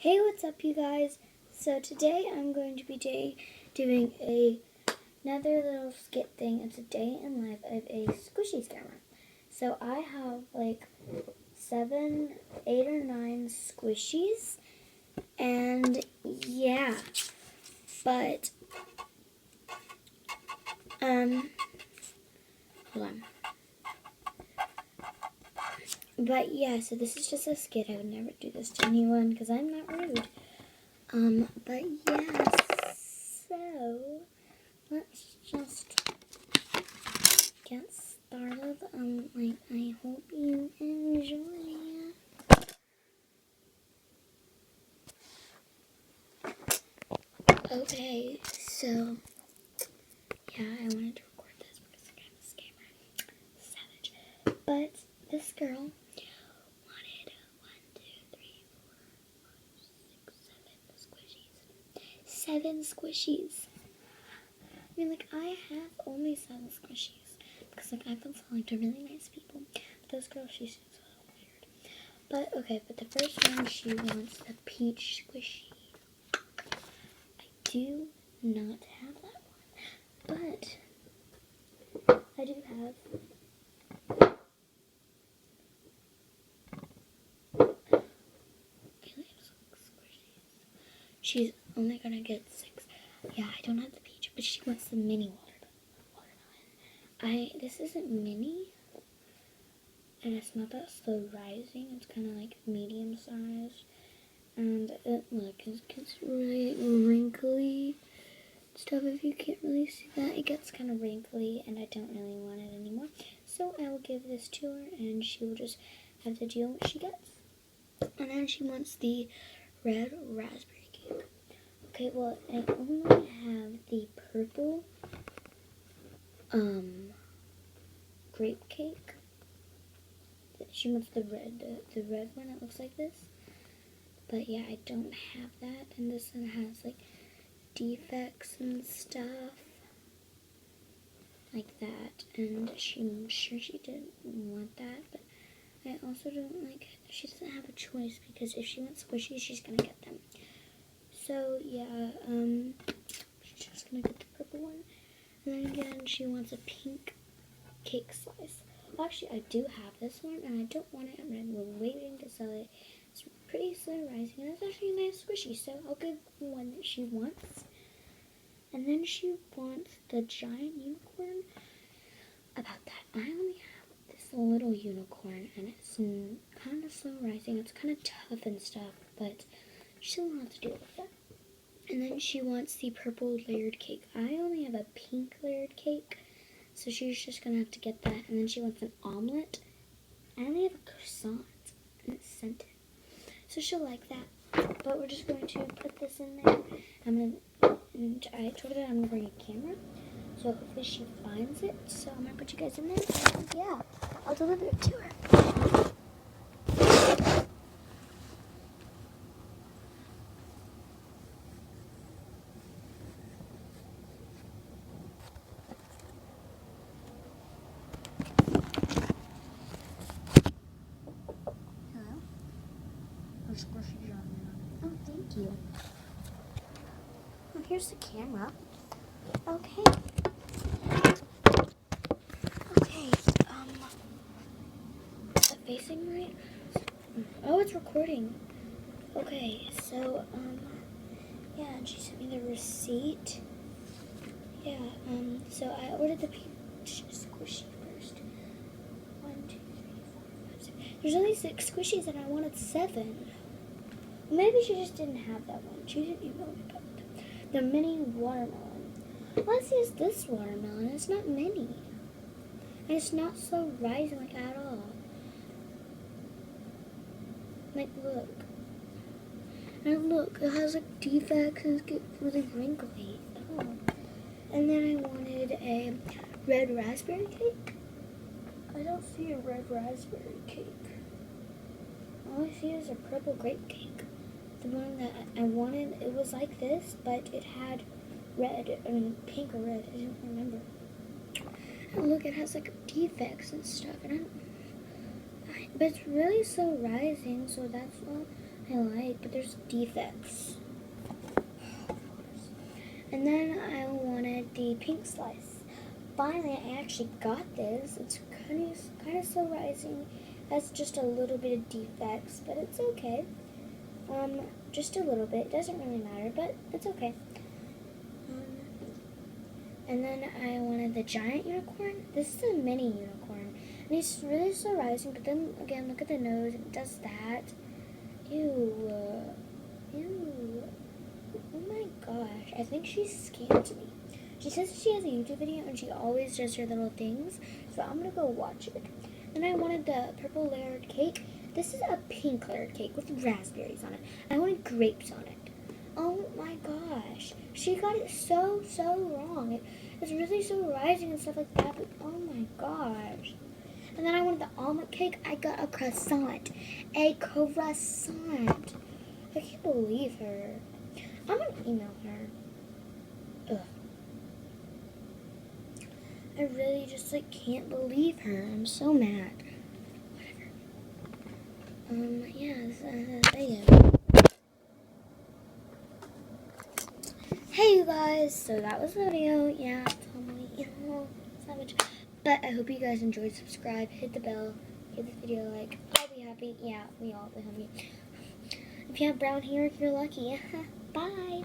Hey, what's up, you guys? So today I'm going to be doing another little skit thing. It's a day in life of a squishies camera. So I have like 7, 8, or 9 squishies, and yeah, but hold on. But yeah, so this is just a skit. I would never do this to anyone because I'm not rude. But yeah, so let's just get started. I hope you enjoy. Okay, so yeah, I wanted to record this because I'm kind of scammer, savage. But this girl wanted 7 squishies. I mean, like, I have only 7 squishies because, like, I've been selling to really nice people. But this girl, she seems a little weird. But okay, but the first one, she wants the peach squishy. I do not have that one, but I do have squishies. She's only gonna get 6. Yeah, I don't have the peach, but she wants the mini watermelon. This isn't mini, and it's not that slow rising. It's kind of like medium size, and look, it's really wrinkly stuff. If you can't really see that, it gets kind of wrinkly, and I don't really want it anymore. So I will give this to her, and she will just have to deal with what she gets. And then she wants the red raspberry cake. Okay, well, I only have the purple grape cake. She wants the red one. It looks like this. But yeah, I don't have that, and this one has like defects and stuff like that. And I'm sure she didn't want that, but I also don't like. She doesn't have a choice because if she wants squishies, she's gonna get them. So yeah, she's just gonna get the purple one. And then again, she wants a pink cake slice. Well, actually, I do have this one, and I don't want it. We're waiting to sell it. It's pretty slow rising, and it's actually a nice squishy, so I'll give the one that she wants. And then she wants the giant unicorn. About that, I only have this little unicorn, and it's kind of slow rising. It's kind of tough and stuff, but she still wants to deal with that. And then she wants the purple layered cake. I only have a pink layered cake, so she's just going to have to get that. And then she wants an omelet. I only have a croissant, and it's scented. So she'll like that. But we're just going to put this in there. And I told her that I'm going to bring a camera. So hopefully she finds it. So I'm going to put you guys in there. And yeah, I'll deliver it to her. Oh, thank you. Oh, here's the camera. Okay. Okay. Is it facing right? Oh, it's recording. Okay, so yeah, and she sent me the receipt. Yeah. So I ordered the peach squishy first. 1, 2, 3, 4, 5, 6. There's only 6 squishies, and I wanted 7. Maybe she just didn't have that one. She didn't email me about the mini watermelon. Let's use this watermelon. It's not mini. And it's not slow rising like at all. Like, look. And look, it has like defects and it's getting really wrinkly. Oh. And then I wanted a red raspberry cake. I don't see a red raspberry cake. All I see is a purple grape cake. The one that I wanted, it was like this, but it had pink or red. I don't remember. And look, it has like defects and stuff. And but it's really slow rising, so that's all. I like, but there's defects. And then I wanted the pink slice. Finally, I actually got this. It's kind of slow rising. Has just a little bit of defects, but it's okay. Just a little bit. It doesn't really matter, but it's okay. And then I wanted the giant unicorn. This is a mini unicorn. And he's really slow rising, but then again, look at the nose. It does that. Ew. Ew. Oh my gosh. I think she scammed me. She says she has a YouTube video and she always does her little things. So I'm going to go watch it. Then I wanted the purple layered cake. This is a pink layered cake with raspberries on it. I wanted grapes on it. Oh my gosh. She got it so wrong. It's really so rising and stuff like that, but oh my gosh. And then I wanted the almond cake. I got a croissant. A croissant. I can't believe her. I'm going to email her. Ugh. I really just can't believe her. I'm so mad. Whatever. Yeah. Hey you guys, so that was the video. Yeah, totally savage. But I hope you guys enjoyed. Subscribe, hit the bell, give this video a like. I'll be happy. Yeah, we all will be happy. If you have brown hair, you're lucky. Bye.